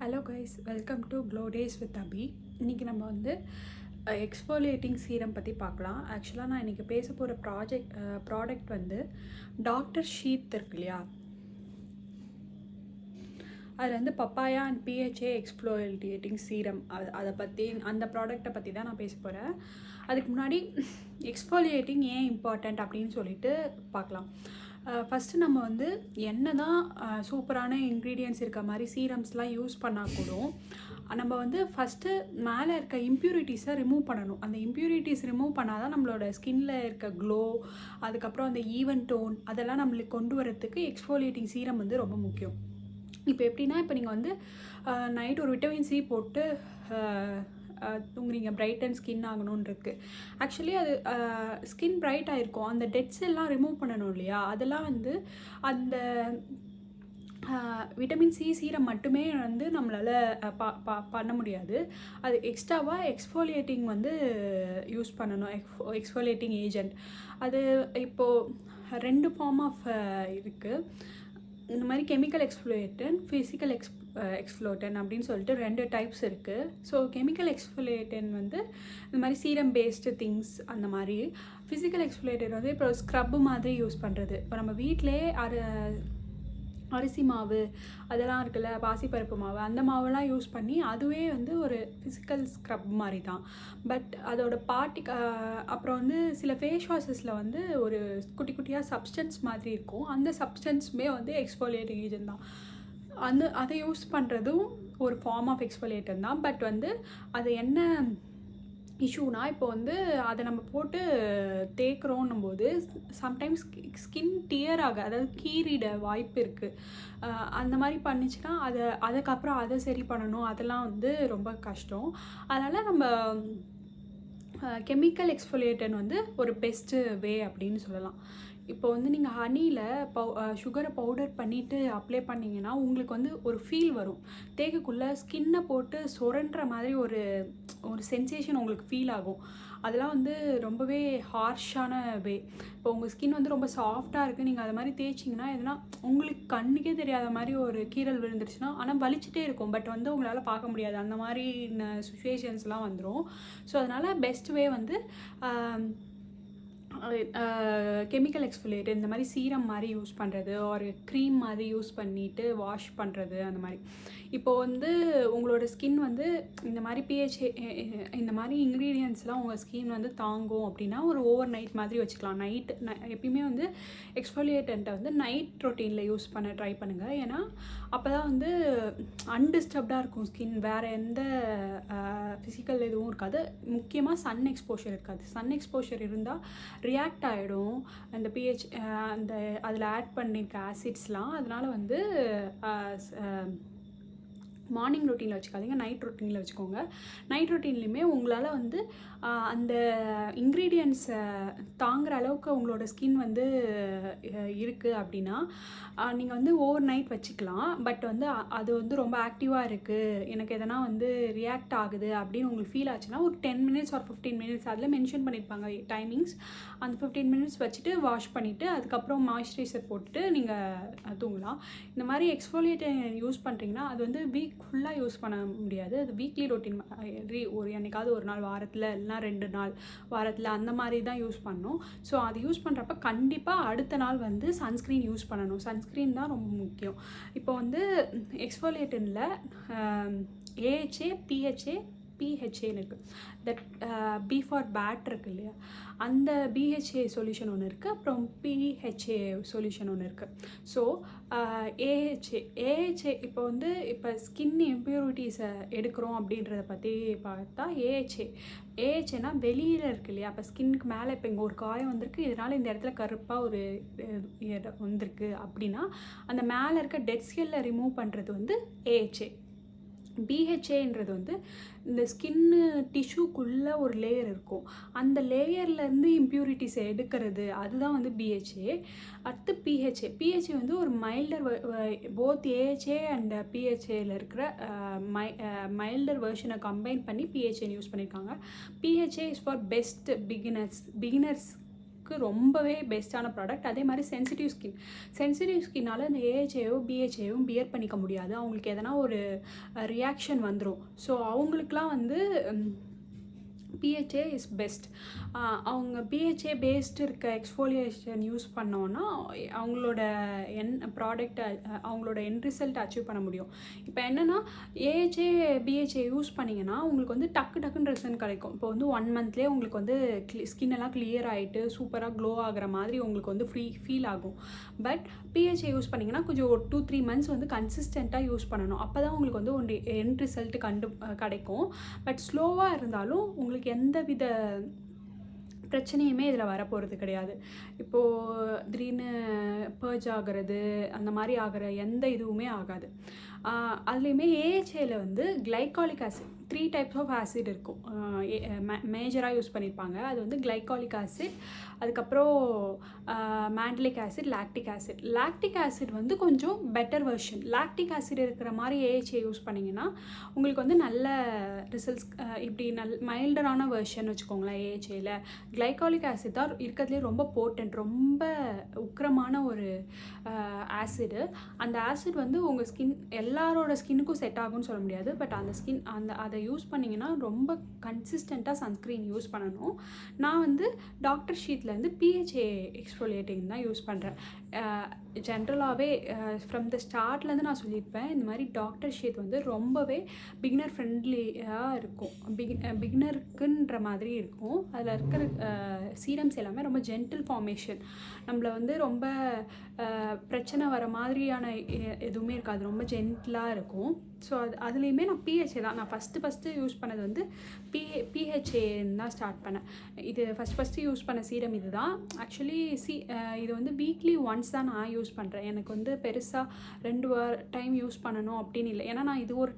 Hello guys, welcome to Glow Days with Abi. இன்றைக்கி நம்ம வந்து எக்ஸ்ஃபோலியேட்டிங் சீரம் பற்றி பார்க்கலாம். ஆக்சுவலாக நான் இன்றைக்கி பேச போகிற ப்ராடக்ட் வந்து டாக்டர் ஷீத் இருக்கு இல்லையா, அதில் வந்து papaya and BHA exfoliating serum அதை பற்றி அந்த ப்ராடக்டை பற்றி தான் நான் பேச போகிறேன். அதுக்கு முன்னாடி எக்ஸ்ஃபோலியேட்டிங் ஏன் இம்பார்ட்டண்ட் அப்படின்னு சொல்லிட்டு பார்க்கலாம். ஃபஸ்ட்டு நம்ம வந்து என்ன தான் சூப்பரான இன்க்ரீடியன்ட்ஸ் இருக்க மாதிரி சீரம்ஸ்லாம் யூஸ் பண்ணால் கூட நம்ம வந்து ஃபஸ்ட்டு மேலே இருக்க இம்ப்யூரிட்டிஸை ரிமூவ் பண்ணணும். அந்த இம்ப்யூரிட்டிஸ் ரிமூவ் பண்ணால் தான் நம்மளோட ஸ்கின்னில் இருக்க க்ளோ, அதுக்கப்புறம் அந்த ஈவன் டோன் அதெல்லாம் நம்மளுக்கு கொண்டு வரத்துக்கு எக்ஸ்ஃபோலியேட்டிங் சீரம் வந்து ரொம்ப முக்கியம். இப்போ எப்படின்னா, இப்போ நீங்கள் வந்து நைட் ஒரு விட்டமின் சி போட்டு தூங்குறீங்க, பிரைட்டன் ஸ்கின் ஆகணும்னு இருக்குது. ஆக்சுவலி அது ஸ்கின் பிரைட் ஆகிருக்கும், அந்த டெட்ஸ் எல்லாம் ரிமூவ் பண்ணணும் இல்லையா. அதெல்லாம் வந்து அந்த விட்டமின் சி சீரம் மட்டுமே வந்து நம்மளால் பண்ண முடியாது. அது எக்ஸ்ட்ராவாக எக்ஸ்ஃபோலியேட்டிங் வந்து யூஸ் பண்ணணும், எக்ஸ்ஃபோலியேட்டிங் ஏஜென்ட். அது இப்போது 2 ஃபார்ம் ஆஃப் இருக்குது. இந்த மாதிரி கெமிக்கல் எக்ஸ்ஃபோலியேட்டன், ஃபிசிக்கல் எக்ஸ்ஃபோலியேட்டன் அப்படின்னு சொல்லிட்டு 2 டைப்ஸ் இருக்குது. ஸோ கெமிக்கல் எக்ஸ்ஃபோலியேட்டன் வந்து இந்த மாதிரி சீரம் பேஸ்டு திங்ஸ் அந்த மாதிரி. ஃபிசிக்கல் எக்ஸ்ஃபோலியேட்டன் வந்து இப்போ ஸ்க்ரப்பு மாதிரி யூஸ் பண்ணுறது. இப்போ நம்ம வீட்டிலே அரிசி மாவு அதெல்லாம் இருக்குல்ல, பாசிப்பருப்பு மாவு, அந்த மாவெல்லாம் யூஸ் பண்ணி அதுவே வந்து ஒரு ஃபிசிக்கல் ஸ்க்ரப் மாதிரி தான். பட் அதோட அப்புறம் வந்து சில ஃபேஸ் வாஷஸில் வந்து ஒரு குட்டி குட்டியாக சப்ஸ்டன்ஸ் மாதிரி இருக்கும். அந்த சப்ஸ்டன்ஸுமே வந்து எக்ஸ்ஃபோலியேட்டிங் ஏஜென்ட் தான். அதை யூஸ் பண்ணுறதும் ஒரு ஃபார்ம் ஆஃப் எக்ஸ்ஃபோலியேட்டன் தான். பட் வந்து அது என்ன இஷ்யூனா, இப்போ வந்து அதை நம்ம போட்டு தேய்க்கிறோன்னும் போது சம்டைம்ஸ் ஸ்கின் டியர் ஆக, அதாவது கீறிட வாய்ப்பு இருக்குது. அந்த மாதிரி பண்ணிச்சுன்னா அதுக்கப்புறம் அதை சரி பண்ணணும், அதெல்லாம் வந்து ரொம்ப கஷ்டம். அதனால் நம்ம கெமிக்கல் எக்ஸ்ஃபோலியேட்டன் வந்து ஒரு பெஸ்ட்டு வே அப்படின்னு சொல்லலாம். இப்போ வந்து நீங்கள் ஹனியில் சுகரை பவுடர் பண்ணிவிட்டு அப்ளை பண்ணிங்கன்னா உங்களுக்கு வந்து ஒரு ஃபீல் வரும். தேய்க்கக்குள்ளே ஸ்கின்னை போட்டு சுரண்டுற மாதிரி ஒரு சென்சேஷன் உங்களுக்கு ஃபீல் ஆகும். அதெல்லாம் வந்து ரொம்பவே ஹார்ஷான வே. இப்போ உங்கள் ஸ்கின் வந்து ரொம்ப சாஃப்டாக இருக்குது, நீங்கள் அது மாதிரி தேய்ச்சிங்கன்னா எதுனா உங்களுக்கு கண்ணுக்கே தெரியாத மாதிரி ஒரு கீறல் விழுந்துருச்சுன்னா, ஆனால் வலிச்சுட்டே இருக்கும், பட் வந்து உங்களால் பார்க்க முடியாது. அந்த மாதிரி சுச்சுவேஷன்ஸ்லாம் வந்துடும். ஸோ அதனால் பெஸ்ட் வே வந்து கெமிக்கல் எக்ஸ்ஃபோலியேட்டர் இந்த மாதிரி சீரம் மாதிரி யூஸ் பண்ணுறது, ஒரு க்ரீம் மாதிரி யூஸ் பண்ணிவிட்டு வாஷ் பண்ணுறது அந்த மாதிரி. இப்போது வந்து உங்களோட ஸ்கின் வந்து இந்த மாதிரி பிஹெச்ஏ இந்த மாதிரி இன்க்ரீடியன்ட்ஸ்லாம் உங்கள் ஸ்கின் வந்து தாங்கும் அப்படின்னா ஒரு ஓவர் நைட் மாதிரி வச்சுக்கலாம். எப்பயுமே வந்து எக்ஸ்ஃபோலியேட்டன்ட்டை வந்து நைட் ரொட்டீனில் யூஸ் பண்ண ட்ரை பண்ணுங்கள். ஏன்னா அப்போ தான் வந்து அன்டிஸ்டர்ப்டாக இருக்கும் ஸ்கின், வேறு எந்த ஃபிசிக்கல் எதுவும் இருக்காது. முக்கியமாக சன் எக்ஸ்போஷர் இருக்காது. சன் எக்ஸ்போஷர் இருந்தால் ரியாக்ட் ஆகிடும் அந்த பிஹெச், அந்த அதில் ஆட் பண்ணியிருக்க ஆசிட்ஸ்லாம். அதனால் வந்து மார்னிங் ரொட்டீனில் வச்சுக்காதீங்க, நைட் ரொட்டீனில் வச்சுக்கோங்க. நைட் ரொட்டீன்லேயுமே உங்களால் வந்து அந்த இன்க்ரீடியன்ட்ஸை தாங்குகிற அளவுக்கு உங்களோட ஸ்கின் வந்து இருக்குது அப்படின்னா நீங்கள் வந்து ஓவர் நைட் வச்சுக்கலாம். பட் வந்து அது வந்து ரொம்ப ஆக்டிவாக இருக்குது, எனக்கு எதனா வந்து ரியாக்ட் ஆகுது அப்படின்னு உங்களுக்கு ஃபீல் ஆச்சுன்னா ஒரு 10 minutes ஆர் 15 minutes அதில் மென்ஷன் பண்ணியிருப்பாங்க டைமிங்ஸ். அந்த 15 minutes வச்சுட்டு வாஷ் பண்ணிவிட்டு அதுக்கப்புறம் மாய்ஸ்சரைசர் போட்டுட்டு நீங்கள் தூங்கலாம். இந்த மாதிரி எக்ஸ்ஃபோலியேட்டர் யூஸ் பண்ணுறீங்கன்னா அது வந்து வீக் ஃபுல்லாக யூஸ் பண்ண முடியாது. அது வீக்லி ரொட்டீன், என்னைக்காவது ஒரு நாள் வாரத்தில், இல்லைனா 2 நாள் வாரத்தில், அந்த மாதிரி தான் யூஸ் பண்ணணும். ஸோ அது யூஸ் பண்ணுறப்ப கண்டிப்பாக அடுத்த நாள் வந்து சன்ஸ்க்ரீன் யூஸ் பண்ணணும். சன்ஸ்க்ரீன் தான் ரொம்ப முக்கியம். இப்போ வந்து எக்ஸ்ஃபோலியேட்டனில் ஏஹெச்ஏ, பிஹெச்ஏன்னு இருக்குது. தட் பி ஃபார் பேட் இருக்குது இல்லையா, அந்த பிஹெச்ஏ சொல்யூஷன் ஒன்று இருக்குது, அப்புறம் பிஹெச்ஏ சொல்யூஷன் ஒன்று இருக்குது. ஸோ ஏஹெச்ஏ இப்போ வந்து இப்போ ஸ்கின் இம்ப்யூரிட்டிஸை எடுக்கிறோம் அப்படின்றத பற்றி பார்த்தா ஏஹெச்ஏனா வெளியில் இருக்குது இல்லையா. அப்போ ஸ்கின்னுக்கு மேலே இப்போ இங்கே ஒரு காயம் வந்திருக்கு, இதனால் இந்த இடத்துல கருப்பாக ஒரு வந்திருக்கு அப்படின்னா அந்த மேலே இருக்க டெட் செல்லை ரிமூவ் பண்ணுறது வந்து ஏஹெச்ஏ. பிஹெச்ஏன்றது வந்து இந்த ஸ்கின்னு டிஷ்யூக்குள்ளே ஒரு லேயர் இருக்கும், அந்த லேயர்லேருந்து இம்ப்யூரிட்டிஸ் எடுக்கிறது, அதுதான் வந்து பிஹெச்ஏ. அடுத்து பிஹெச்ஏ வந்து ஒரு மைல்டர், போத் ஏஹெச்ஏ அண்ட் பிஹெச்ஏல இருக்கிற மைல்டர் வெர்ஷனை கம்பைன் பண்ணி பிஹெச்ஏன்னு யூஸ் பண்ணியிருக்காங்க. BHA is for best beginners ஸ்கின்னுக்கு ரொம்பவே பெஸ்ட்டான ப்ராடக்ட். அதே மாதிரி சென்சிட்டிவ் ஸ்கின்னால் இந்த ஏஹெச்ஏயோ பிஹெச்ஏவும் பியர் பண்ணிக்க முடியாது. அவங்களுக்கு எதனா ஒரு ரியாக்ஷன் வந்துடும். ஸோ அவங்களுக்குலாம் வந்து பிஹெச்ஏ இஸ் பெஸ்ட். அவங்க பிஹெச்ஏ பேஸ்டு இருக்க எக்ஸ்ஃபோலியேஷன் யூஸ் பண்ணோன்னா அவங்களோட ப்ராடக்டை அவங்களோட எண்ட் ரிசல்ட் அச்சீவ் பண்ண முடியும். இப்போ என்னென்னா ஏஹெச்ஏ பிஹெச்ஏ யூஸ் பண்ணிங்கன்னா உங்களுக்கு வந்து டக்குன்னு ரிசல்ட் கிடைக்கும். இப்போ வந்து 1 மந்த்லேயே உங்களுக்கு வந்து ஸ்கின் எல்லாம் கிளியர் ஆகிட்டு சூப்பராக க்ளோ ஆகிற மாதிரி உங்களுக்கு வந்து ஃபீல் ஆகும். பட் பிஹெச்ஏ யூஸ் பண்ணிங்கன்னா கொஞ்சம் ஒரு 2-3 மந்த்ஸ் வந்து கன்சிஸ்டண்ட்டாக யூஸ் பண்ணணும். அப்போ தான் உங்களுக்கு வந்து ஒரு எண்ட் ரிசல்ட் கிடைக்கும். பட் ஸ்லோவாக இருந்தாலும் உங்களுக்கு எந்த வித பிரச்சனையுமே இதில் வரப்போகிறது கிடையாது. இப்போது திடீர்னு பர்ஜ் ஆகிறது அந்த மாதிரி ஆகிற எந்த இதுவுமே ஆகாது. அதுலேயுமே ஏஹெச்ஏல வந்து glycolic acid 3 types of acid இருக்கும். மேஜராக யூஸ் பண்ணியிருப்பாங்க. அது வந்து கிளைகாலிக் ஆசிட், அதுக்கப்புறம் மேண்டலிக் ஆசிட், லாக்டிக் ஆசிட் வந்து கொஞ்சம் பெட்டர் வெர்ஷன். லாக்டிக் ஆசிட் இருக்கிற மாதிரி ஏஹெச்ஏ யூஸ் பண்ணிங்கன்னா உங்களுக்கு வந்து நல்ல ரிசல்ட்ஸ், இப்படி மைல்டரான வெர்ஷன் வச்சுக்கோங்களேன். ஏஹெச்ஏல கிளைகாலிக் ஆசிட் தான் இருக்கிறதுலே ரொம்ப போர்ட்டன்ட், ரொம்ப உக்கிரமான ஒரு ஆசிடு. அந்த ஆசிட் வந்து உங்கள் ஸ்கின் எல்லாரோட ஸ்கின்னுக்கும் செட் ஆகும்னு சொல்ல முடியாது. பட் அதை யூஸ் பண்ணிங்கன்னா ரொம்ப கன்சிஸ்டண்ட்டாக சன்ஸ்க்ரீன் யூஸ் பண்ணணும். நான் வந்து டாக்டர் ஷீட்லேருந்து பிஹெச்ஏ எக்ஸ்ஃபோலியேட்டிங் தான் யூஸ் பண்ணுறேன். ஜென்ரலாகவே ஃப்ரம் த ஸ்டார்ட்லேருந்து நான் சொல்லியிருப்பேன், இந்த மாதிரி டாக்டர் ஷீட் வந்து ரொம்பவே பிகினர் ஃப்ரெண்ட்லியாக இருக்கும். பிகினருக்குன்ற மாதிரி இருக்கும். அதில் இருக்கிற சீரம்ஸ் எல்லாமே ரொம்ப ஜென்டில் ஃபார்மேஷன். நம்மளை வந்து ரொம்ப பிரச்சனை வர மாதிரியான எதுவுமே இருக்காது. ரொம்ப ஜென்டிலாக இருக்கும். ஸோ அதுலேயுமே நான் பிஹெச்ஏ தான் நான் ஃபஸ்ட்டு யூஸ் பண்ணது வந்து பிஹெச்ஏன்னு தான் ஸ்டார்ட் பண்ணேன். இது ஃபஸ்ட்டு யூஸ் பண்ண சீரம் இது தான். ஆக்சுவலி இது வந்து வீக்லி ஒன்ஸ் தான் நான் யூஸ் பண்ணுறேன். எனக்கு வந்து பெருசாக 2 டைம் யூஸ் பண்ணணும் அப்படின்னு இல்லை. ஏன்னா நான் இது ஒரு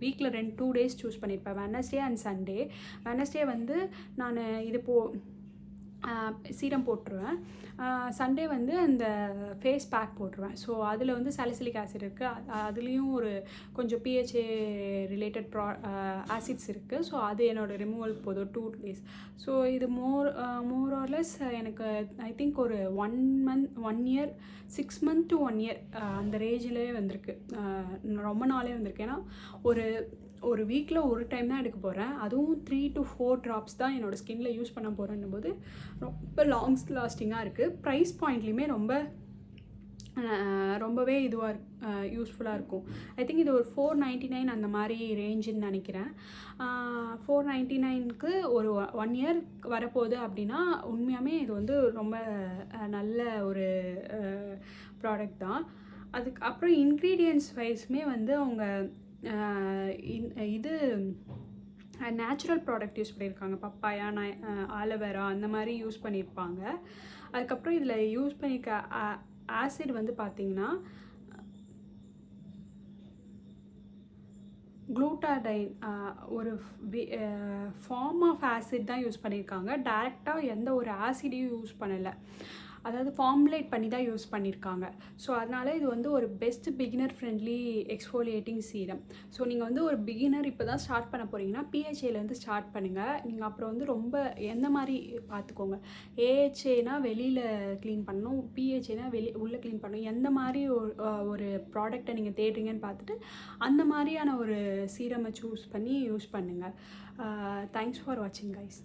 வீக்கில் 2 டேஸ் சூஸ் பண்ணியிருப்பேன், வெட்னஸ்டே அண்ட் சண்டே. வெட்னஸ்டே வந்து நான் இது சீரம் போட்டுருவேன். சண்டே வந்து அந்த ஃபேஸ் பேக் போட்டுருவேன். ஸோ அதில் வந்து சாலிசிலிக் ஆசிட் இருக்குது. அதுலேயும் ஒரு கொஞ்சம் பிஹெச்ஏ ரிலேட்டட் ஆசிட்ஸ் இருக்குது. ஸோ அது என்னோடய ரிமூவல் போதும் 2 days. ஸோ இது மோர் ஆர்லெஸ் எனக்கு ஐ திங்க் ஒரு 1 year 6 months to 1 year அந்த ரேஞ்சிலே வந்திருக்கு. ரொம்ப நாளே வந்திருக்கு. ஏன்னா ஒரு வீக்கில் ஒரு டைம் தான் எடுக்க போகிறேன். அதுவும் 3 to 4 drops தான் என்னோடய ஸ்கின்னில் யூஸ் பண்ண போகிறேன்னும் போது ரொம்ப லாஸ்டிங்காக இருக்குது. ப்ரைஸ் பாயிண்ட்லேயுமே ரொம்பவே இதுவாக யூஸ்ஃபுல்லாக இருக்கும். ஐ திங்க் இது ஒரு 499 அந்த மாதிரி ரேஞ்சுன்னு நினைக்கிறேன். 499க்கு ஒரு 1 year வரப்போகுது அப்படின்னா உண்மையாகவே இது வந்து ரொம்ப நல்ல ஒரு ப்ராடக்ட் தான். அதுக்கப்புறம் இன்க்ரீடியன்ட்ஸ் வைஸுமே வந்து அவங்க இது நேச்சுரல் ப்ராடக்ட் யூஸ் பண்ணியிருக்காங்க. பப்பாயா, ஆலோவேரா அந்த மாதிரி யூஸ் பண்ணியிருப்பாங்க. அதுக்கப்புறம் இதில் யூஸ் பண்ணியிருக்க ஆசிட் வந்து பார்த்திங்கன்னா குளூட்டாடைன், ஒரு ஃபார்ம் ஆஃப் ஆசிட் தான் யூஸ் பண்ணியிருக்காங்க. டைரெக்டாக எந்த ஒரு ஆசிடையும் யூஸ் பண்ணலை. அதாவது ஃபார்முலேட் பண்ணி தான் யூஸ் பண்ணியிருக்காங்க. ஸோ அதனால் இது வந்து ஒரு best beginner friendly exfoliating serum. So நீங்கள் வந்து ஒரு பிகினர் இப்போ தான் ஸ்டார்ட் பண்ண போகிறீங்கன்னா பிஹெச்ஏலேருந்து ஸ்டார்ட் பண்ணுங்கள். நீங்கள் அப்புறம் வந்து ரொம்ப எந்த மாதிரி பார்த்துக்கோங்க. ஏஹெச்ஏனா வெளியில் க்ளீன் பண்ணணும், பிஹெச்ஏனா உள்ளே க்ளீன் பண்ணணும். எந்த மாதிரி ஒரு ப்ராடக்டை நீங்கள் தேடுறீங்கன்னு பார்த்துட்டு அந்த மாதிரியான ஒரு சீரமை சூஸ் பண்ணி யூஸ் பண்ணுங்கள். தேங்க்ஸ் ஃபார் வாட்சிங் கைஸ்.